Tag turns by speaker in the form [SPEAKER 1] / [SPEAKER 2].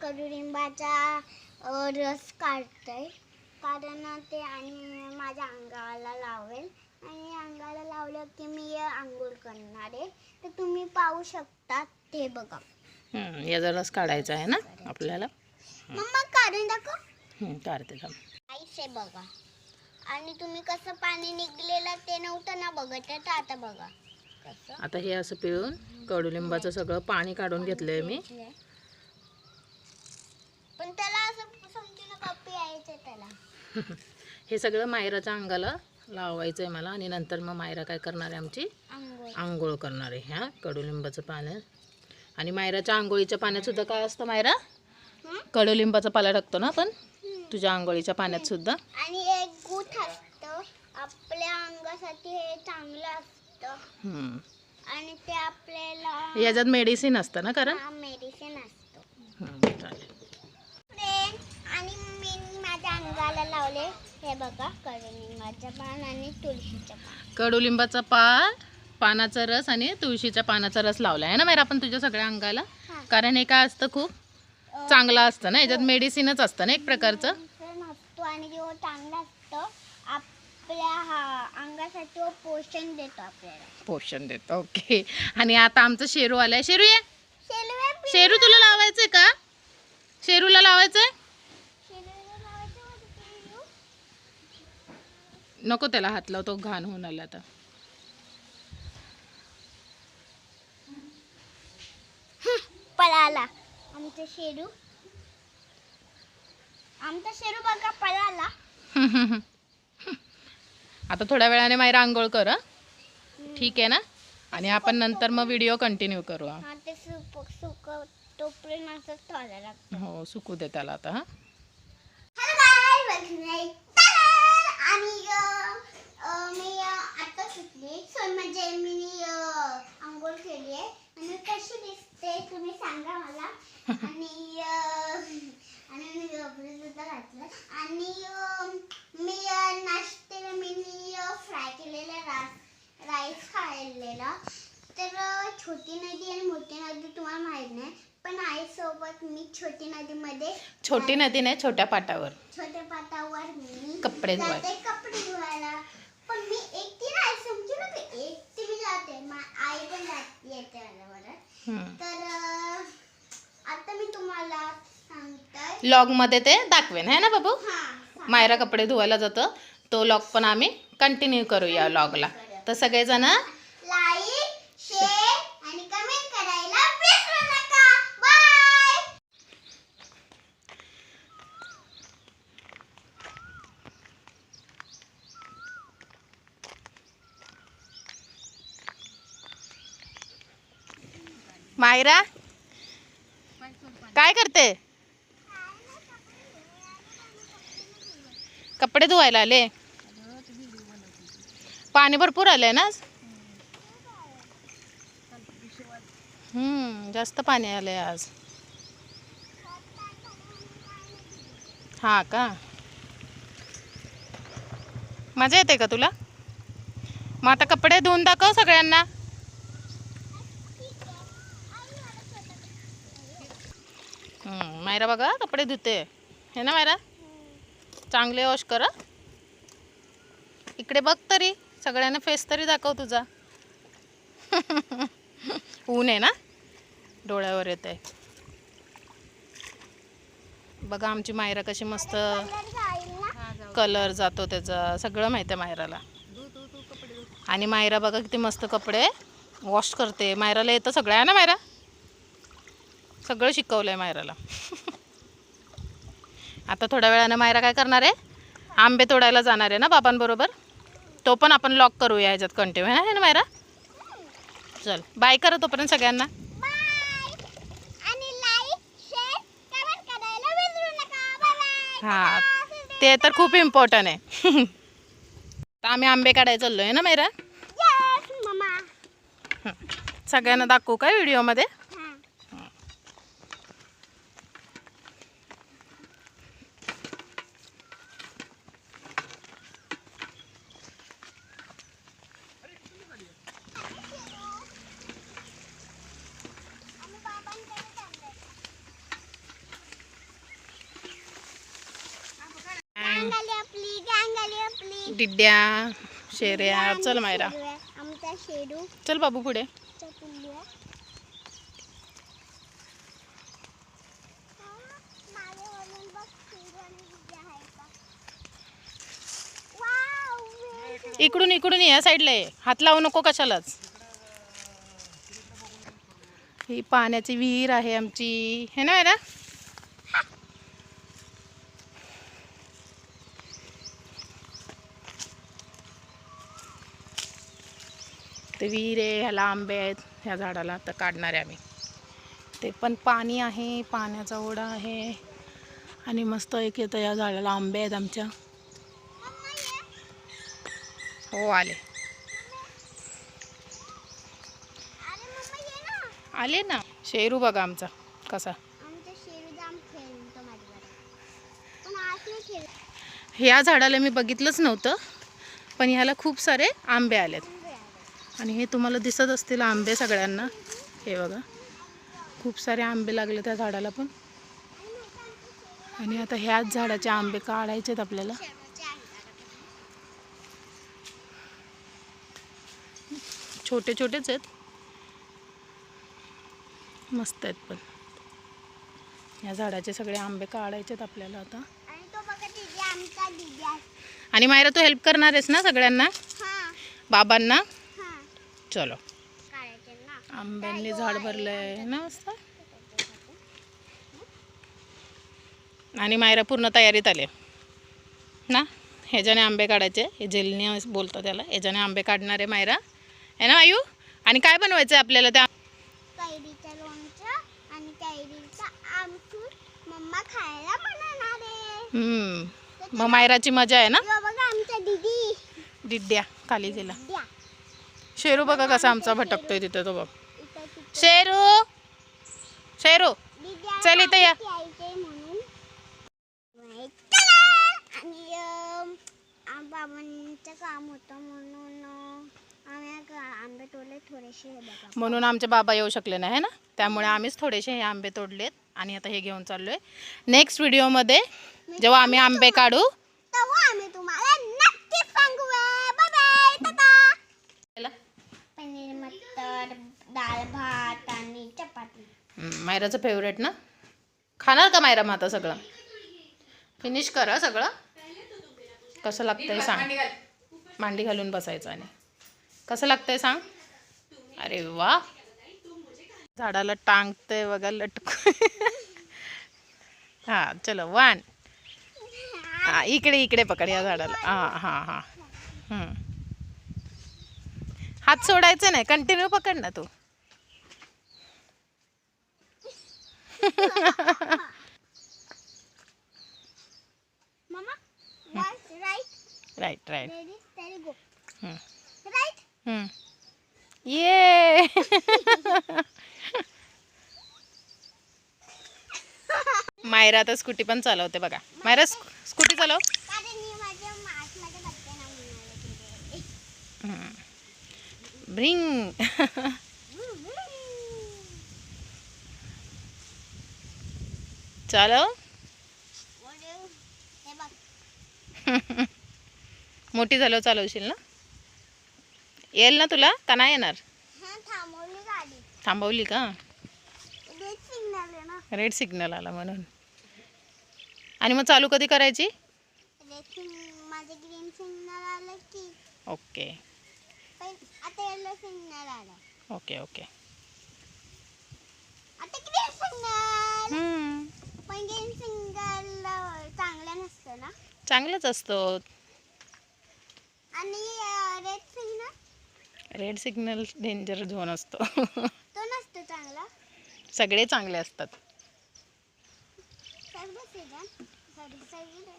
[SPEAKER 1] कडुलिंबाचा रस काढते, कारण ते आणि माझ्या अंगाला लावेल आणि अंगाला लावलं की मी आंघोळ करणार आहे. तर तुम्ही पाहू शकता, ते बघा.
[SPEAKER 2] याचा रस काढायचा आहे ना आपल्याला.
[SPEAKER 1] मम्मा काढून दाखव.
[SPEAKER 2] काढते थांब.
[SPEAKER 1] आईस आहे बघा. आणि तुम्ही कसं पाणी निघलेलं ते नव्हतं ना बघत, तर आता बघा कसं.
[SPEAKER 2] आता हे असं पिळून कडुलिंबाचं सगळं पाणी काढून घेतलंय मी.
[SPEAKER 1] पण त्याला असं समजून कॉपी यायचं त्याला.
[SPEAKER 2] हे सगळं मायराच्या अंगाला लावायचं आहे मला, आणि नंतर मग मायरा काय करणार आहे, आमची आंघोळ करणार आहे ह्या कडुलिंबाचं पाण्यात. आणि मायराच्या आंघोळीच्या पाण्यात सुद्धा काय असतं मायरा? कडुलिंबाचा पाला टाकतो ना आपण तुझ्या आंघोळीच्या पाण्यात सुद्धा.
[SPEAKER 1] आणि एक गुठ असतं आपल्या अंगासाठी, हे चांगलं असतं. आणि ते आपल्याला
[SPEAKER 2] याच्यात मेडिसिन असतं ना, कारण
[SPEAKER 1] मेडिसिन असतं.
[SPEAKER 2] चालेल.
[SPEAKER 1] आणि मी माझ्या अंगाला लावले, हे बघा, कडुलिंबाचं पान आणि तुळशीचं पान.
[SPEAKER 2] कडुलिंबाचा पानाचा रस आणि तुळशीच्या पानाचा रस लावला आहे ना मायरा आपण तुझ्या सगळ्या अंगाला. कारण हे काय असतं, खूप चांगलं असतं ना, याच्यात मेडिसिनच असतं ना एक प्रकारचं.
[SPEAKER 1] आणि जेव्हा चांगलं असतं आपल्या अंगासाठी, पोषण देतो आपल्याला.
[SPEAKER 2] पोषण देतो. ओके. आणि आता आमचं शेरू आलाय. शेरू ये. शेरू तुला लावायचंय का? शेरूला लावायचंय? नको त्याला हात लावतो, घाण होऊन आला आता.
[SPEAKER 1] पळाला आमचा शेरू बघा, पळाला.
[SPEAKER 2] आता थोड्या वेळाने मायरा आंघोळ कर. ठीक आहे ना. आणि आपण नंतर मग व्हिडिओ कंटिन्यू करू.
[SPEAKER 1] ते तोपर्यंत असंच ठेवायला लागतं.
[SPEAKER 2] हो, सुकू दे त्याला आता.
[SPEAKER 1] आणि मी आता सुटली, म्हणजे मी आंघोळ केली आहे. आणि कशी दिसते तुम्ही सांगा मला. आणि मी कपडे सुद्धा घातलं. आणि मी नाश्त्याला मी फ्राय केलेला राईस खाल्लेला. तर छोटी नदी आणि मोठी नदी तुम्हाला माहित नाही, पण आईसोबत मी छोटी नदीमध्ये,
[SPEAKER 2] छोटी नदी नाही, छोट्या पाटावर
[SPEAKER 1] मी
[SPEAKER 2] कपडे
[SPEAKER 1] धुवायला. पण मी एकटी नाही, समजू नका, एकटी मी जाते, आई पण येते माझ्याबरोबर. तर आता मी तुम्हाला सांगते,
[SPEAKER 2] लॉग मध्ये ते दाखवेन है ना बाबू. मायरा कपडे धुवायला जातं, तो लॉग पण आम्ही कंटिन्यू करूया लॉगला. तर सगळेजण
[SPEAKER 1] लाईक, शेअर आणि कमेंट करायला विसरू नका. बाय.
[SPEAKER 2] मायरा काय करते? कपडे धुवायला आले. पाणी भरपूर आलंय ना. जास्त पाणी आलंय आज. हा का? मजा येते का तुला? मग आता कपडे धुवून दाखव सगळ्यांना. मायरा बघा कपडे धुते हे ना मायरा. चांगले वॉश कर. इकडे बघ तरी, सगळ्यांना फेस तरी दाखव तुझा. ऊन आहे ना, डोळ्यावर येते. बघा आमची मायरा कशी मस्त कलर जातो त्याचा, सगळं माहिती आहे मायराला. आणि मायरा बघा किती मस्त कपडे वॉश करते. मायराला येतं सगळं आहे ना मायरा, सगळं शिकवलंय मायराला. आता थोड्या वेळानं मायरा काय करणार आहे, आंबे तोडायला जाणार आहे ना बाबांबरोबर. तो पण आपण लॉक करूया ह्याच्यात कंटिन्यू आहे ना मायरा. चल बाय करा तोपर्यंत सगळ्यांना. हां, ते तर खूप इम्पॉर्टंट आहे. तर आम्ही आंबे काढायला चाललोय ना मायरा. सगळ्यांना दाखवू काय व्हिडिओमध्ये? डिड्ड्या शेऱ्या. चल मायरा,
[SPEAKER 1] आमचा शेरू
[SPEAKER 2] चल बाबू पुढे.
[SPEAKER 1] पिल्लू आहे. मागेवरून बघ शेरू आणि डिग्या आहे का. वाव,
[SPEAKER 2] इकडून इकडून या साईडला ये, हात लावू नको कशालाच. ही पाण्याची विहीर आहे आमची, हे ना मायरा. ते विहीर आहे, ह्याला आंबे आहेत, ह्या झाडाला तर काढणार आहे आम्ही. ते पण पाणी आहे, पाण्याचा ओढा आहे आणि मस्त एक येतं या झाडाला आंबे आहेत आमच्या. हो आले आले ना. शेरू बघा आमचा कसा.
[SPEAKER 1] आमचा शेरू जाम खेळतो माझ्याकडे, पण आज नाही खेळ.
[SPEAKER 2] ह्या झाडाला मी बघितलंच नव्हतं, पण ह्याला खूप सारे आंबे आलेत. आणि हे तुम्हाला दिसत असतील आंबे सगळ्यांना. हे बघा खूप सारे आंबे लागले त्या झाडाला पण. आणि आता ह्याच झाडाचे आंबे काढायचे आहेत आपल्याला. छोटे छोटेच आहेत, मस्त आहेत पण. ह्या झाडाचे सगळे आंबे काढायचे आहेत आपल्याला आता.
[SPEAKER 1] आणि तो बघा दीदी, आमचा दीदी आहे.
[SPEAKER 2] आणि मायरा तू हेल्प करणार आहेस ना सगळ्यांना,
[SPEAKER 1] हां
[SPEAKER 2] बाबांना.
[SPEAKER 1] हां,
[SPEAKER 2] चलो.
[SPEAKER 1] काढायचे ना.
[SPEAKER 2] आंब्यांनी झाड भरलंय ना मस्त. आणि मायरा पूर्ण तयारीत आले ना. ह्याच्याने आंबे काढायचे, हे जेलनी बोलतो त्याला. ह्याच्याने आंबे काढणारे मायरा आहे ना आयू. आणि काय बनवायचं आहे आपल्याला त्या.
[SPEAKER 1] कैरीचं लोणचं आणि कैरीचं आमसूल मम्मा खायला बनवणार आहे.
[SPEAKER 2] मग मायराची मजा आहे ना.
[SPEAKER 1] यो बघा आमच्या दीदी
[SPEAKER 2] डिड्ड्या खाली गेला.
[SPEAKER 1] द्या.
[SPEAKER 2] शेरू बघा कसा आमचा भटकतोय तिथे तो बघ.
[SPEAKER 1] इथं तिथं
[SPEAKER 2] शेरू शेरू
[SPEAKER 1] दीदी
[SPEAKER 2] चल इथं या.
[SPEAKER 1] यायचंय म्हणून. चला! आणि बाबांचं काम होतं म्हणून आम्ही आंबे तोडले थोडेसे. हे बघा
[SPEAKER 2] म्हणून आमचे बाबा येऊ शकले नाही है ना, त्यामुळे आम्हीच थोडेसे हे आंबे तोडलेत आणि आता हे घेऊन चाललोय. नेक्स्ट व्हिडिओमध्ये जेव्हा आम्ही आंबे काढू
[SPEAKER 1] तेव्हा आम्ही तुम्हाला नक्की सांगू. Bye bye, tata. पनीर मटर, डाळ भात आणि चपाती.
[SPEAKER 2] मायराचं फेवरेट ना. खाणार का मायरा मग आता सगळं फिनिश करा सगळं. कसं लागतंय सांग. मांडी घालून बसायचं आणि कसं लागतंय सांग. अरे वा, झाडाला टांगतंय बघा लटकू. हा चलो 1. हा इकडे इकडे पकड या झाडाला. हां हां हां. हात सोडायचं नाही, कंटिन्यू पकड ना तू.
[SPEAKER 1] मम्मा, right
[SPEAKER 2] right right.
[SPEAKER 1] Ready steady go.
[SPEAKER 2] Hmm.
[SPEAKER 1] Right.
[SPEAKER 2] ये. मायरा आता स्कूटी पण चालवते बघा. मायरा स्कूटी चालव.
[SPEAKER 1] कारण मी माझ्या मार्क्समध्ये बघते ना म्हणून.
[SPEAKER 2] ब्रिंग. चालव.
[SPEAKER 1] हे बघ.
[SPEAKER 2] मोठी झाल्यावर चालवशील ना. येईल ना तुला का नाही येणार.
[SPEAKER 1] हा, थांबवली गाडी.
[SPEAKER 2] थांबवली का.
[SPEAKER 1] रेड सिग्नल आहे ना.
[SPEAKER 2] रेड सिग्नल आला म्हणून. आणि मग चालू कधी करायची.
[SPEAKER 1] माझे ग्रीन सिग्नल आलं की.
[SPEAKER 2] ओके
[SPEAKER 1] पण आता येलो सिग्नल आला.
[SPEAKER 2] Okay okay.
[SPEAKER 1] आता ग्रीन सिग्नल. पण ग्रीन सिग्नल चांगलं नसतं ना.
[SPEAKER 2] चांगलंच असतं.
[SPEAKER 1] आणि red signal.
[SPEAKER 2] Red signal danger zone असतो.
[SPEAKER 1] तो नसतो चांगला.
[SPEAKER 2] सगळे चांगले असतात.
[SPEAKER 1] सगळे सिग्नल सॉरी सगळे